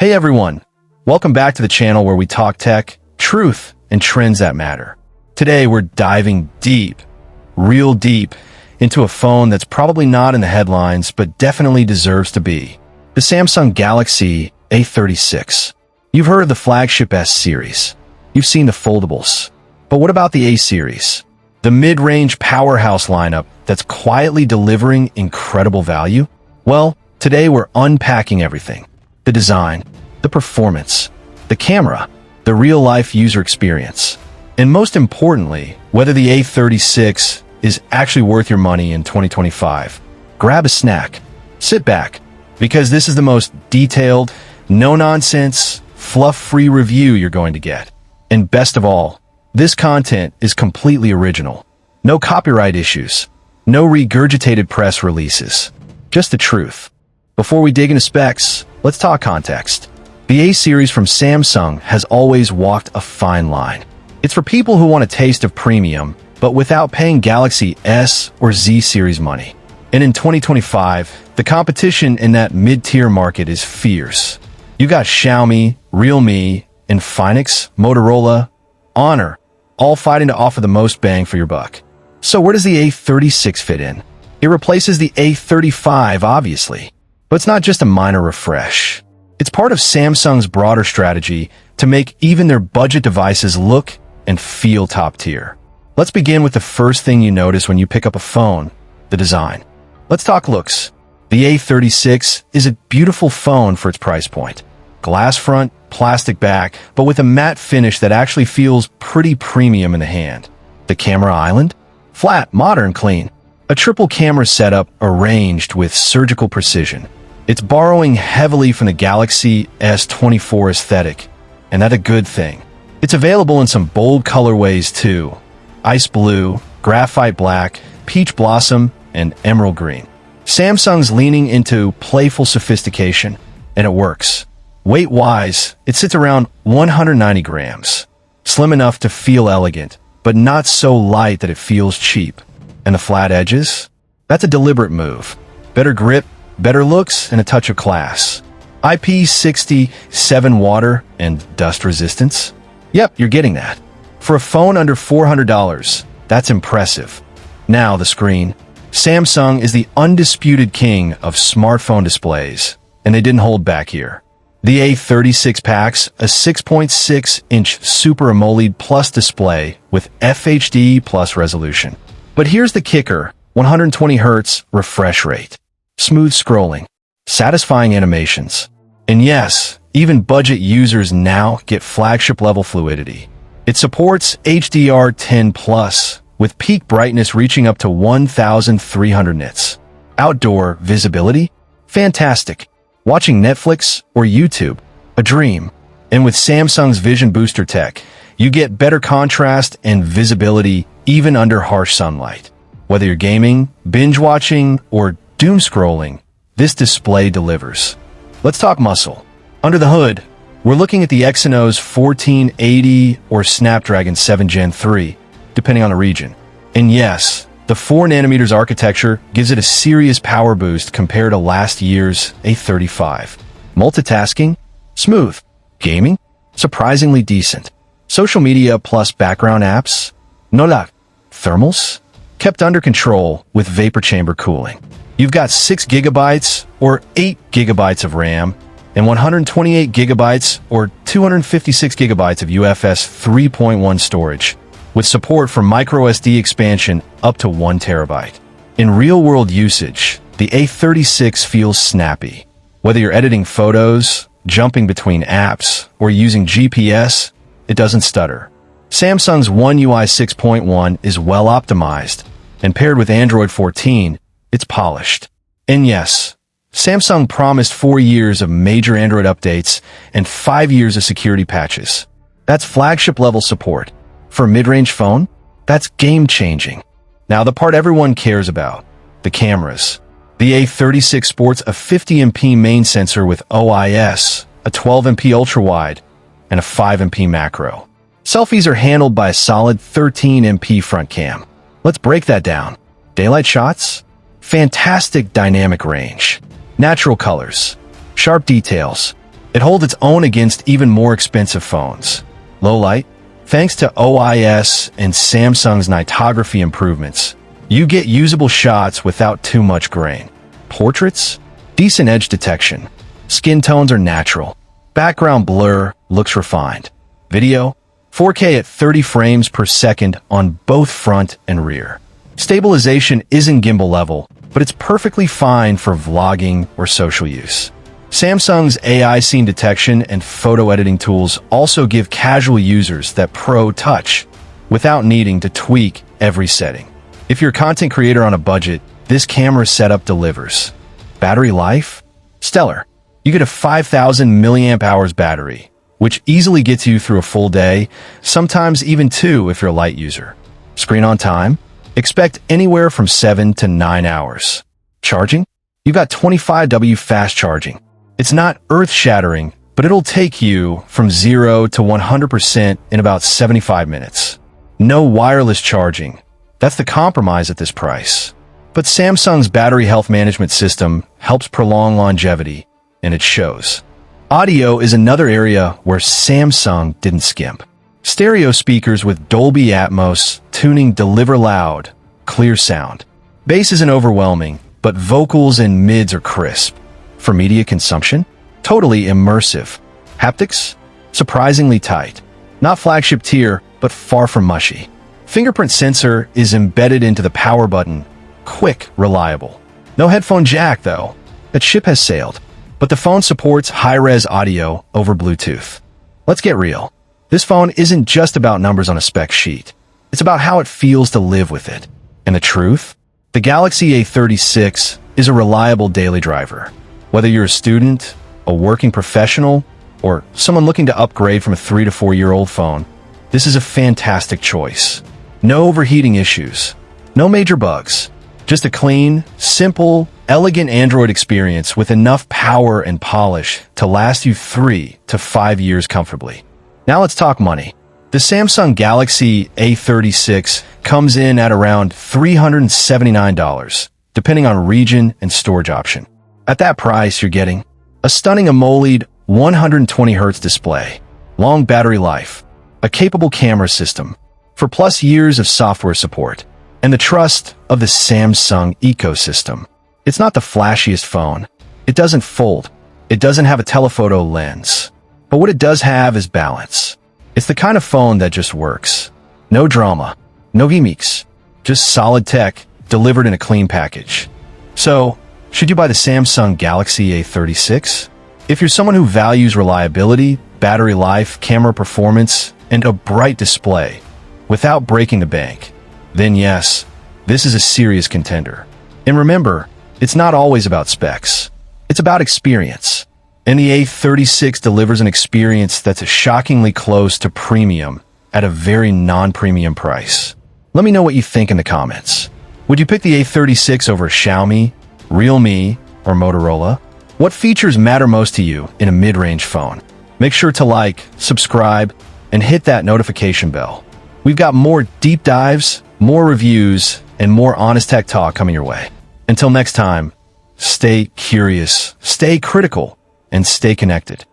Hey everyone, welcome back to the channel where we talk tech, truth, and trends that matter. Today we're diving deep, real deep, into a phone that's probably not in the headlines but definitely deserves to be. The Samsung Galaxy A36. You've heard of the flagship S series. You've seen the foldables. But what about the A series? The mid-range powerhouse lineup that's quietly delivering incredible value? Well, today we're unpacking everything. The design, the performance, the camera, the real-life user experience, and most importantly, whether the A36 is actually worth your money in 2025. Grab a snack, sit back, because this is the most detailed, no-nonsense, fluff-free review you're going to get. And best of all, this content is completely original. No copyright issues, no regurgitated press releases, just the truth. Before we dig into specs, let's talk context. The A series from Samsung has always walked a fine line. It's for people who want a taste of premium, but without paying Galaxy S or Z series money. And in 2025, the competition in that mid-tier market is fierce. You got Xiaomi, Realme, Infinix, Motorola, Honor, all fighting to offer the most bang for your buck. So where does the A36 fit in? It replaces the A35, obviously. But it's not just a minor refresh. It's part of Samsung's broader strategy to make even their budget devices look and feel top tier. Let's begin with the first thing you notice when you pick up a phone, the design. Let's talk looks. The A36 is a beautiful phone for its price point. Glass front, plastic back, but with a matte finish that actually feels pretty premium in the hand. The camera island? Flat, modern, clean. A triple camera setup arranged with surgical precision. It's borrowing heavily from the Galaxy S24 aesthetic, and that's a good thing. It's available in some bold colorways too. Ice blue, graphite black, peach blossom, and emerald green. Samsung's leaning into playful sophistication, and it works. Weight-wise, it sits around 190 grams. Slim enough to feel elegant, but not so light that it feels cheap. And the flat edges? That's a deliberate move. Better grip, better looks, and a touch of class. IP67 water and dust resistance? Yep, you're getting that. For a phone under $400, that's impressive. Now the screen. Samsung is the undisputed king of smartphone displays, and they didn't hold back here. The A36 packs a 6.6-inch Super AMOLED Plus display with FHD Plus resolution. But here's the kicker, 120 Hz refresh rate, smooth scrolling, satisfying animations. And yes, even budget users now get flagship-level fluidity. It supports HDR10+, with peak brightness reaching up to 1,300 nits. Outdoor visibility? Fantastic. Watching Netflix or YouTube? A dream. And with Samsung's Vision Booster tech, you get better contrast and visibility even under harsh sunlight. Whether you're gaming, binge-watching, or doom-scrolling, this display delivers. Let's talk muscle. Under the hood, we're looking at the Exynos 1480 or Snapdragon 7 Gen 3, depending on the region. And yes, the 4nm architecture gives it a serious power boost compared to last year's A35. Multitasking? Smooth. Gaming? Surprisingly decent. Social media plus background apps? No lag. Thermals? Kept under control with vapor chamber cooling. You've got 6 GB or 8 GB of RAM and 128 GB or 256 GB of UFS 3.1 storage, with support for microSD expansion up to 1 TB. In real-world usage, the A36 feels snappy. Whether you're editing photos, jumping between apps, or using GPS, it doesn't stutter. Samsung's One UI 6.1 is well optimized, and paired with Android 14, it's polished. And yes, Samsung promised 4 years of major Android updates and 5 years of security patches. That's flagship-level support. For a mid-range phone, that's game-changing. Now the part everyone cares about, the cameras. The A36 sports a 50MP main sensor with OIS, a 12MP ultra-wide, and a 5MP macro. Selfies are handled by a solid 13MP front cam. Let's break that down. Daylight shots? Fantastic dynamic range. Natural colors. Sharp details. It holds its own against even more expensive phones. Low light? Thanks to OIS and Samsung's nightography improvements, you get usable shots without too much grain. Portraits? Decent edge detection. Skin tones are natural. Background blur looks refined. Video? 4K at 30 frames per second on both front and rear. Stabilization isn't gimbal level, but it's perfectly fine for vlogging or social use. Samsung's AI scene detection and photo editing tools also give casual users that pro touch without needing to tweak every setting. If you're a content creator on a budget, this camera setup delivers. Battery life? Stellar. You get a 5,000 milliamp hours battery, which easily gets you through a full day, sometimes even 2 if you're a light user. Screen on time? Expect anywhere from 7 to 9 hours. Charging? You've got 25W fast charging. It's not earth-shattering, but it'll take you from 0 to 100% in about 75 minutes. No wireless charging. That's the compromise at this price. But Samsung's battery health management system helps prolong longevity, and it shows. Audio is another area where Samsung didn't skimp. Stereo speakers with Dolby Atmos tuning deliver loud, clear sound. Bass isn't overwhelming, but vocals and mids are crisp. For media consumption? Totally immersive. Haptics? Surprisingly tight. Not flagship tier, but far from mushy. Fingerprint sensor is embedded into the power button. Quick, reliable. No headphone jack, though. That ship has sailed. But the phone supports high-res audio over Bluetooth. Let's get real. This phone isn't just about numbers on a spec sheet. It's about how it feels to live with it. And the truth? The Galaxy A36 is a reliable daily driver. Whether you're a student, a working professional, or someone looking to upgrade from a 3 to 4 year old phone, this is a fantastic choice. No overheating issues, no major bugs, just a clean, simple, elegant Android experience with enough power and polish to last you 3 to 5 years comfortably. Now let's talk money. The Samsung Galaxy A36 comes in at around $379, depending on region and storage option. At that price, you're getting a stunning AMOLED 120Hz display, long battery life, a capable camera system, for plus years of software support, and the trust of the Samsung ecosystem. It's not the flashiest phone. It doesn't fold. It doesn't have a telephoto lens. But what it does have is balance. It's the kind of phone that just works. No drama, no gimmicks, just solid tech delivered in a clean package. So, should you buy the Samsung Galaxy A36? If you're someone who values reliability, battery life, camera performance, and a bright display without breaking the bank, then yes, this is a serious contender. And remember, it's not always about specs. It's about experience. And the A36 delivers an experience that's shockingly close to premium at a very non-premium price. Let me know what you think in the comments. Would you pick the A36 over Xiaomi, Realme, or Motorola? What features matter most to you in a mid-range phone? Make sure to like, subscribe, and hit that notification bell. We've got more deep dives, more reviews, and more honest tech talk coming your way. Until next time, stay curious, stay critical, and stay connected.